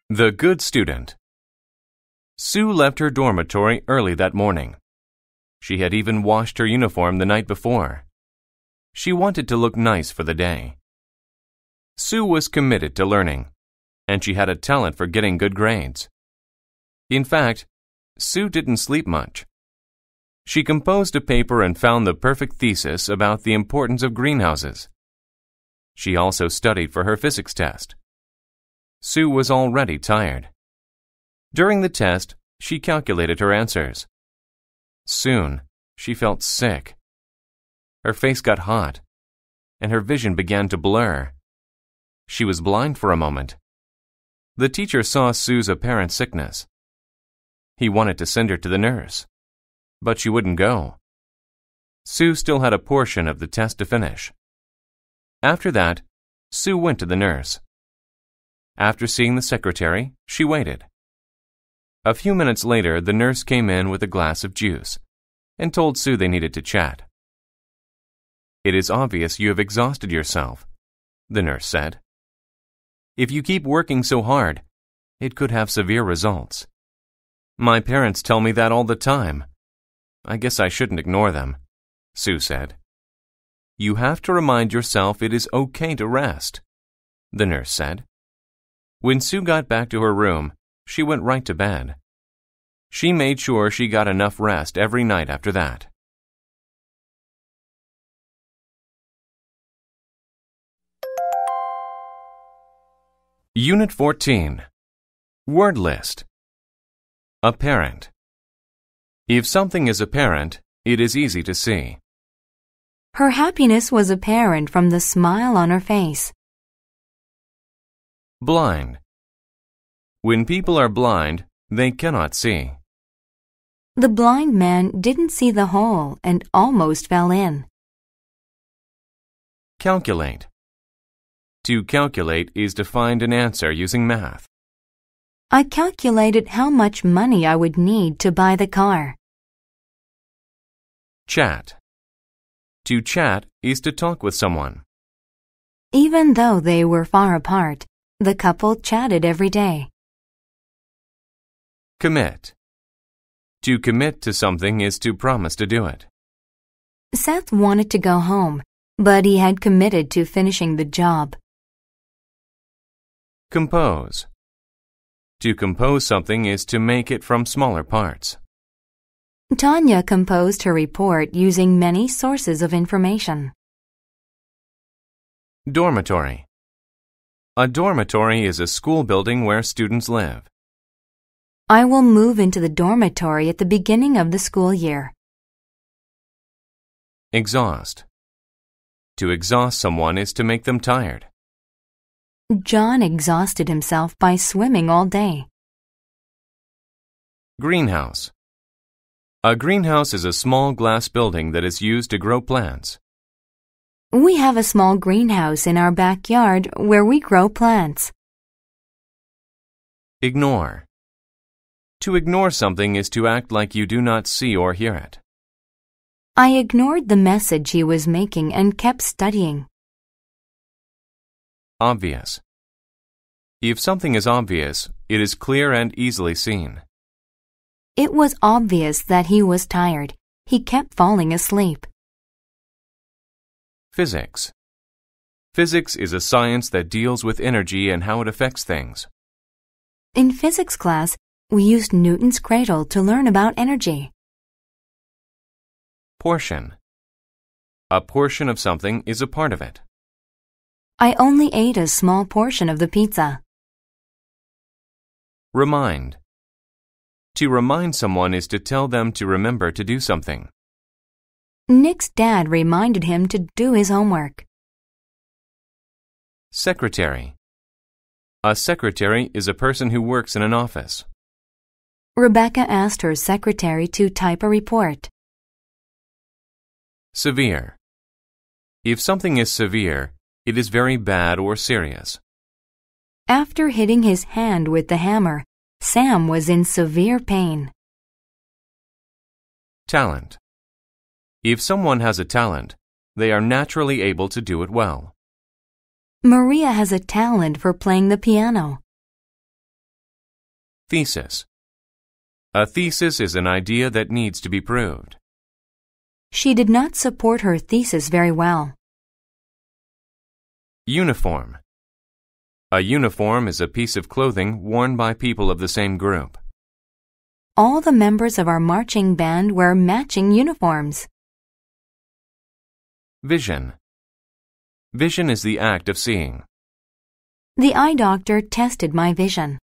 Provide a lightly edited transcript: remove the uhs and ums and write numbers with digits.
The good student. Sue left her dormitory early that morning. She had even washed her uniform the night before. She wanted to look nice for the day. Sue was committed to learning, and she had a talent for getting good grades. In fact, Sue didn't sleep much. She composed a paper and found the perfect thesis about the importance of greenhouses. She also studied for her physics test. Sue was already tired. During the test, she calculated her answers. Soon, she felt sick. Her face got hot, and her vision began to blur. She was blind for a moment. The teacher saw Sue's apparent sickness. He wanted to send her to the nurse, but she wouldn't go. Sue still had a portion of the test to finish. After that, Sue went to the nurse. After seeing the secretary, she waited. A few minutes later, the nurse came in with a glass of juice and told Sue they needed to chat. "It is obvious you have exhausted yourself," the nurse said. "If you keep working so hard, it could have severe results. My parents tell me that all the time. I guess I shouldn't ignore them," Sue said. "You have to remind yourself it is okay to rest," the nurse said. When Sue got back to her room, she went right to bed. She made sure she got enough rest every night after that. Unit 14. Word list. Apparent. If something is apparent, it is easy to see. Her happiness was apparent from the smile on her face. Blind. When people are blind, they cannot see. The blind man didn't see the hole and almost fell in. Calculate. To calculate is to find an answer using math. I calculated how much money I would need to buy the car. Chat. To chat is to talk with someone. Even though they were far apart, the couple chatted every day. Commit. To commit to something is to promise to do it. Seth wanted to go home, but he had committed to finishing the job. Compose. To compose something is to make it from smaller parts. Tanya composed her report using many sources of information. Dormitory. A dormitory is a school building where students live. I will move into the dormitory at the beginning of the school year. Exhaust. To exhaust someone is to make them tired. John exhausted himself by swimming all day. Greenhouse. A greenhouse is a small glass building that is used to grow plants. We have a small greenhouse in our backyard where we grow plants. Ignore. To ignore something is to act like you do not see or hear it. I ignored the message he was making and kept studying. Obvious. If something is obvious, it is clear and easily seen. It was obvious that he was tired. He kept falling asleep. Physics. Physics is a science that deals with energy and how it affects things. In physics class, we used Newton's cradle to learn about energy. Portion. A portion of something is a part of it. I only ate a small portion of the pizza. Remind. To remind someone is to tell them to remember to do something. Nick's dad reminded him to do his homework. Secretary. A secretary is a person who works in an office. Rebecca asked her secretary to type a report. Severe. If something is severe, it is very bad or serious. After hitting his hand with the hammer, Sam was in severe pain. Talent. If someone has a talent, they are naturally able to do it well. Maria has a talent for playing the piano. Thesis. A thesis is an idea that needs to be proved. She did not support her thesis very well. Uniform. A uniform is a piece of clothing worn by people of the same group. All the members of our marching band wear matching uniforms. Vision. Vision is the act of seeing. The eye doctor tested my vision.